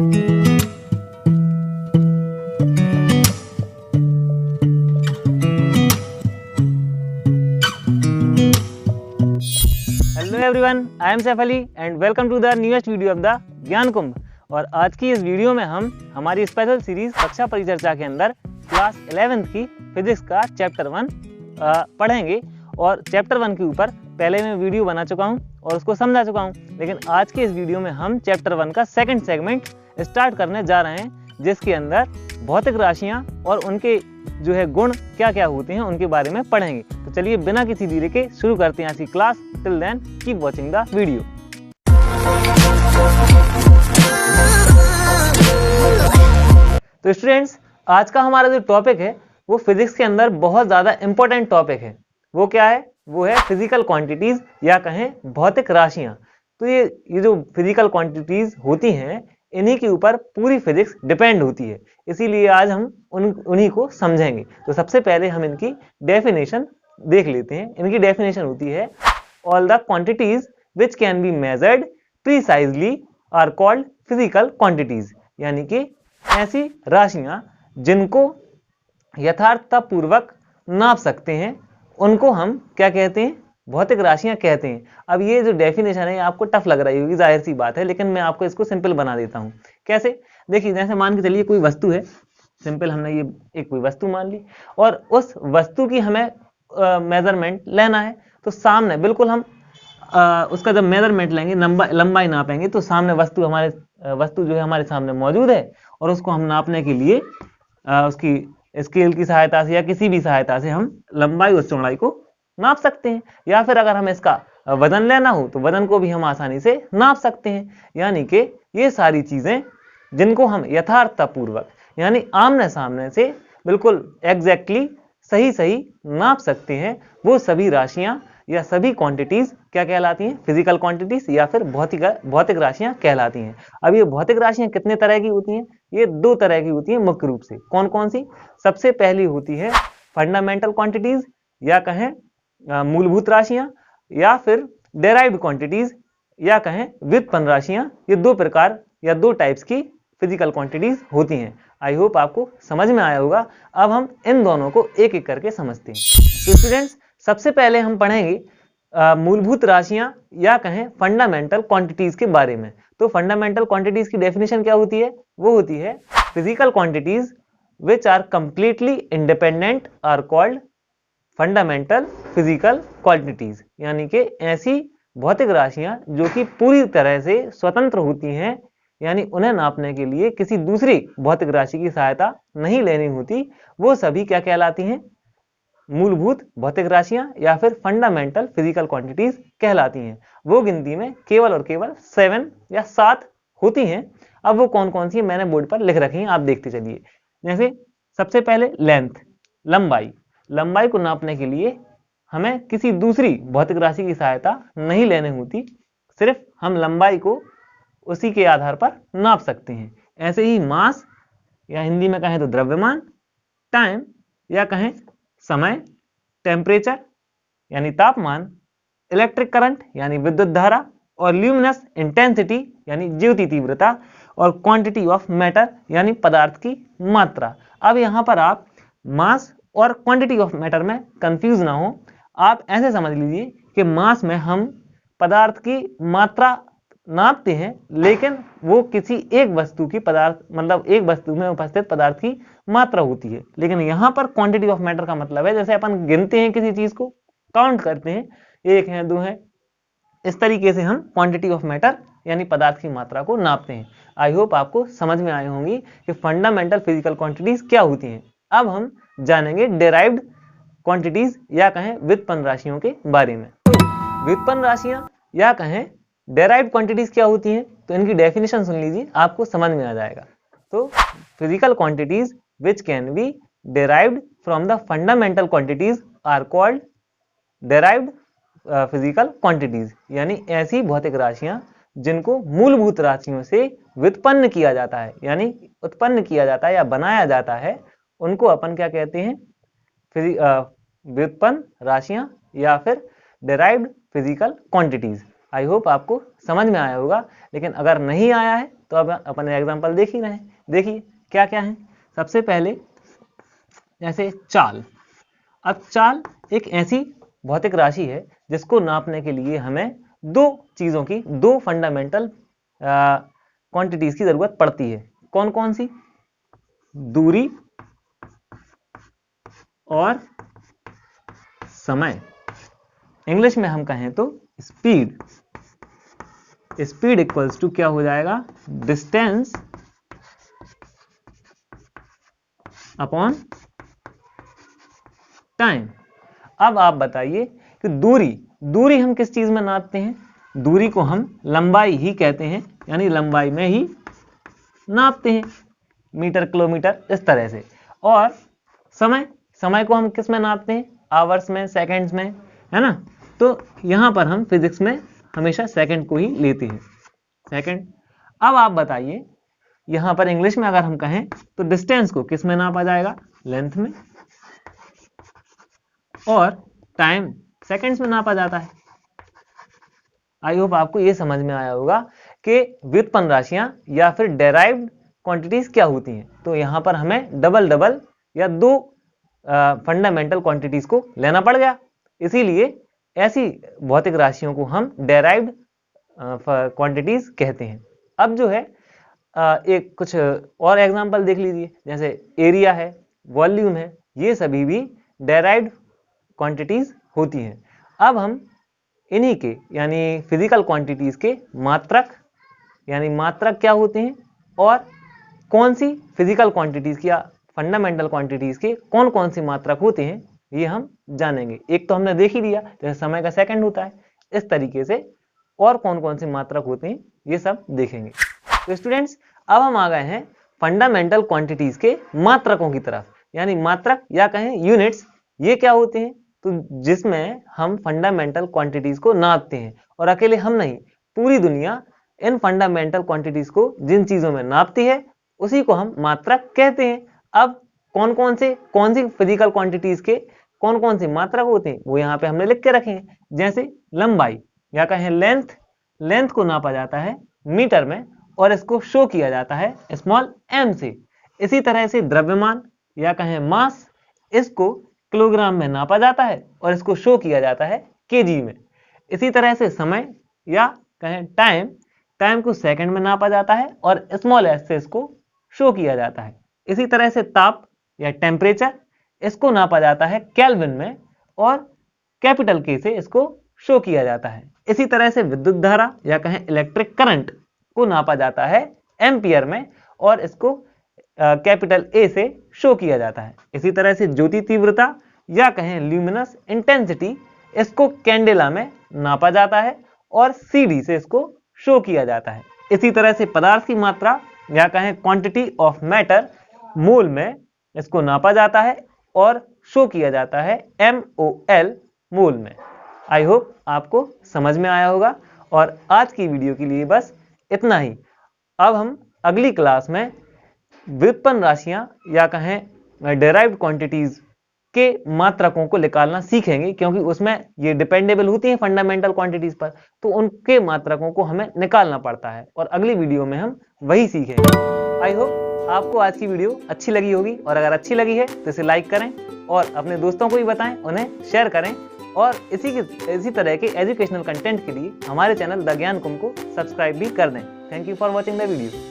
Hello everyone, I am Saif Ali and welcome to the newest video of the Gyan Kumbh. और आज की इस वीडियो में हम हमारी स्पेशल सीरीज कक्षा परिचर्चा के अंदर क्लास 11th की फिजिक्स का चैप्टर 1 पढ़ेंगे। और चैप्टर 1 के ऊपर पहले मैं वीडियो बना चुका हूं और उसको समझा चुका हूं, लेकिन आज के इस वीडियो में हम चैप्टर 1 का सेकंड सेगमेंट स्टार्ट करने जा रहे हैं, जिसके अंदर भौतिक राशियां और उनके जो है गुण क्या क्या होते हैं उनके बारे में पढ़ेंगे। तो चलिए बिना किसी देरी के शुरू करते हैं आज की class. Till then keep watching the video. तो स्टूडेंट्स, आज का हमारा जो टॉपिक है वो फिजिक्स के अंदर बहुत ज़्यादा इंपॉर्टेंट टॉपिक है। वो क्या है? वो है फिजिकल क्वांटिटीज या कहें भौतिक राशियां। तो ये जो फिजिकल क्वांटिटीज होती हैं, इन्हीं के ऊपर पूरी फिजिक्स डिपेंड होती है, इसीलिए आज हम उन्हीं को समझेंगे। तो सबसे पहले हम इनकी डेफिनेशन देख लेते हैं। इनकी डेफिनेशन होती है, all the quantities which can be measured precisely are called physical quantities. यानी कि ऐसी राशियां जिनको यथार्थतापूर्वक नाप सकते हैं, उनको हम क्या कहते हैं? भौतिक राशियां कहते हैं। अब ये जो डेफिनेशन है आपको टफ लग रही होगी, जाहिर सी बात है, लेकिन मैं आपको इसको सिंपल बना देता हूं। कैसे? देखिए, जैसे मान के चलिए कोई वस्तु है, सिंपल हमने ये एक कोई वस्तु मान ली और उस वस्तु की हमें मेजरमेंट लेना है। तो सामने बिल्कुल हम उसका जब मेजरमेंट लेंगे, लंबाई नापेंगे, तो सामने वस्तु जो है हमारे सामने मौजूद है और उसको हम नापने के लिए उसकी स्केल की सहायता से या किसी भी सहायता से हम लंबाई और चौड़ाई को नाप सकते हैं। या फिर अगर हमें इसका वजन लेना हो तो वजन को भी हम आसानी से नाप सकते हैं। यानी कि ये सारी चीजें जिनको हम यथार्थतापूर्वक यानी आमने सामने से बिल्कुल एग्जैक्टली सही नाप सकते हैं, वो सभी राशियां या सभी क्वांटिटीज क्या कहलाती हैं? फिजिकल क्वांटिटीज या फिर भौतिक राशियां कहलाती हैं। अब ये भौतिक राशियां कितने तरह की होती हैं? ये दो तरह की होती हैं मुख्य रूप से। कौन कौन सी? सबसे पहली होती है फंडामेंटल क्वांटिटीज या कहें मूलभूत राशियां, या फिर डेराइव्ड क्वांटिटीज या कहें व्युत्पन्न राशियां। ये दो प्रकार या दो टाइप्स की फिजिकल क्वांटिटीज होती हैं। आई होप आपको समझ में आया होगा। अब हम इन दोनों को एक एक करके समझते हैं। तो स्टूडेंट्स, सबसे पहले हम पढ़ेंगे मूलभूत राशियां या कहें फंडामेंटल क्वांटिटीज के बारे में। तो फंडामेंटल क्वांटिटीज की डेफिनेशन क्या होती है? वो होती है physical quantities which are completely independent are called fundamental physical quantities. यानी कि ऐसी भौतिक राशियां जो कि पूरी तरह से स्वतंत्र होती हैं, यानी उन्हें नापने के लिए किसी दूसरी भौतिक राशि की सहायता नहीं लेनी होती, वो सभी क्या कहलाती हैं? मूलभूत भौतिक राशियां या फिर फंडामेंटल फिजिकल क्वांटिटीज कहलाती हैं। वो गिनती में केवल और केवल 7 या 7 होती हैं। अब वो कौन कौन सी है मैंने बोर्ड पर लिख रखी हैं, आप देखते चलिए। जैसे सबसे पहले लेंथ, लंबाई को नापने के लिए हमें किसी दूसरी भौतिक राशि की सहायता नहीं लेनी होती, सिर्फ हम लंबाई को उसी के आधार पर नाप सकते हैं। ऐसे ही मास या हिंदी में कहें तो द्रव्यमान, टाइम या कहें समय, टेम्परेचर यानी तापमान, इलेक्ट्रिक करंट यानी विद्युत धारा, और ल्यूमिनस इंटेंसिटी यानी ज्योति तीव्रता, और क्वांटिटी ऑफ मैटर यानी पदार्थ की मात्रा। अब यहां पर आप मास और क्वांटिटी ऑफ मैटर में कंफ्यूज ना हो। आप ऐसे समझ लीजिए कि मास में हम पदार्थ की मात्रा नापते हैं, लेकिन वो किसी एक वस्तु की मतलब एक वस्तु में उपस्थित पदार्थ की मात्रा होती है। लेकिन यहाँ पर क्वांटिटी ऑफ मैटर का मतलब है जैसे अपन गिनते हैं किसी चीज को, काउंट करते हैं, 1 है 2 है, इस तरीके से हम क्वांटिटी ऑफ मैटर यानी पदार्थ की मात्रा को नापते हैं। आई होप आपको समझ में आई होंगी कि फंडामेंटल फिजिकल क्वांटिटीज क्या होती हैं। अब हम जानेंगे डेराइव्ड क्वांटिटीज या कहें व्युत्पन्न राशियों के बारे में। व्युत्पन्न राशियां या कहें डेराइव्ड क्वांटिटीज क्या होती हैं, तो इनकी डेफिनेशन सुन लीजिए, आपको समझ में आ जाएगा। तो physical quantities which can be derived from the fundamental quantities are called derived physical quantities. यानी ऐसी भौतिक राशियां जिनको मूलभूत राशियों से व्युत्पन्न किया जाता है, यानी उत्पन्न किया जाता है या बनाया जाता है, उनको अपन क्या कहते हैं? व्युत्पन्न राशियां या फिर derived physical quantities. I hope आपको समझ में आया होगा, लेकिन अगर नहीं आया है तो अब अपन एग्जाम्पल देख ही रहे हैं। देखिए क्या क्या है। सबसे पहले जैसे चाल। अब चाल एक ऐसी भौतिक राशि है जिसको नापने के लिए हमें दो फंडामेंटल क्वांटिटीज की जरूरत पड़ती है। कौन कौन सी? दूरी और समय। इंग्लिश में हम कहें तो स्पीड। स्पीड इक्वल्स टू क्या हो जाएगा? Distance upon time. अब आप बताइए कि दूरी हम किस चीज में नापते हैं? दूरी को हम लंबाई ही कहते हैं, यानी लंबाई में ही नापते हैं, मीटर किलोमीटर इस तरह से। और समय को हम किस में नापते हैं? आवर्स में, सेकंड्स में, है ना। तो यहां पर हम फिजिक्स में हमेशा सेकंड को ही लेते हैं, सेकंड। अब आप बताइए यहां पर इंग्लिश में अगर हम कहें तो डिस्टेंस को किस में नापा जाएगा? लेंथ में। और टाइम सेकंड्स में नापा जाता है। आई होप आपको यह समझ में आया होगा कि व्युत्पन्न राशियां या फिर डेराइव्ड क्वांटिटीज क्या होती हैं। तो यहां पर हमें डबल या दो फंडामेंटल क्वांटिटीज को लेना पड़ गया, इसीलिए ऐसी भौतिक राशियों को हम डेराइव्ड क्वांटिटीज कहते हैं। अब जो है एक कुछ और एग्जांपल देख लीजिए, जैसे एरिया है, वॉल्यूम है, ये सभी भी डेराइव्ड क्वांटिटीज होती हैं। अब हम इन्हीं के यानी फिजिकल क्वांटिटीज के मात्रक यानी मात्रक क्या होते हैं और कौन सी फिजिकल क्वांटिटीज या फंडामेंटल क्वांटिटीज के कौन कौन सी मात्रक होते हैं, ये हम जानेंगे। एक तो हमने देख ही लिया, जैसे समय का सेकंड होता है, इस तरीके से और कौन कौन से मात्रक होते हैं ये सब देखेंगे। तो स्टूडेंट्स, अब हम आ गए हैं फंडामेंटल क्वांटिटीज के मात्रकों की तरफ, यानी मात्रक या कहें यूनिट्स, ये क्या होते हैं? तो जिसमें हम फंडामेंटल क्वांटिटीज को नापते हैं, और अकेले हम नहीं, पूरी दुनिया इन फंडामेंटल क्वांटिटीज को जिन चीजों में नापती है उसी को हम मात्रक कहते हैं। अब कौन सी फिजिकल क्वांटिटीज के कौन कौन से मात्रक होते हैं वो यहाँ पे हमने लिख के रखे हैं। जैसे लंबाई या कहें लेंथ को नापा जाता है मीटर में और इसको शो किया जाता है स्मॉल m से। इसी तरह से द्रव्यमान या कहें मास, इसको किलोग्राम में नापा जाता है और इसको शो किया जाता है केजी में। इसी तरह से समय या कहें टाइम को सेकंड में नापा जाता है और स्मॉल s से इसको शो किया जाता है। इसी तरह से ताप या टेम्परेचर, इसको नापा जाता है केल्विन में और कैपिटल K से इसको शो किया जाता है। इसी तरह से विद्युत धारा या कहें इलेक्ट्रिक करंट को नापा जाता है एम्पियर में और इसको कैपिटल A से शो किया जाता है। इसी तरह से ज्योति तीव्रता या कहें ल्यूमिनस इंटेंसिटी, इसको कैंडेला में नापा जाता है और CD से इसको शो किया जाता है। इसी तरह से पदार्थ की मात्रा या कहें क्वांटिटी ऑफ मैटर, मोल में इसको नापा जाता है और शो किया जाता है MOL, मोल में। आई होप आपको समझ में आया होगा और आज की वीडियो के लिए बस इतना ही। अब हम अगली क्लास में व्युत्पन्न राशियां या कहें डेराइव्ड क्वांटिटीज के मात्रकों को निकालना सीखेंगे, क्योंकि उसमें ये डिपेंडेबल होती हैं फंडामेंटल क्वांटिटीज पर, तो उनके मात्रकों को हमें निकालना पड़ता है और अगली वीडियो में हम वही सीखेंगे। आई होप आपको आज की वीडियो अच्छी लगी होगी और अगर अच्छी लगी है तो इसे लाइक करें और अपने दोस्तों को भी बताएं, उन्हें शेयर करें और इसी तरह के एजुकेशनल कंटेंट के लिए हमारे चैनल द ज्ञान कुंभ को सब्सक्राइब भी कर दें। Thank you for watching the video.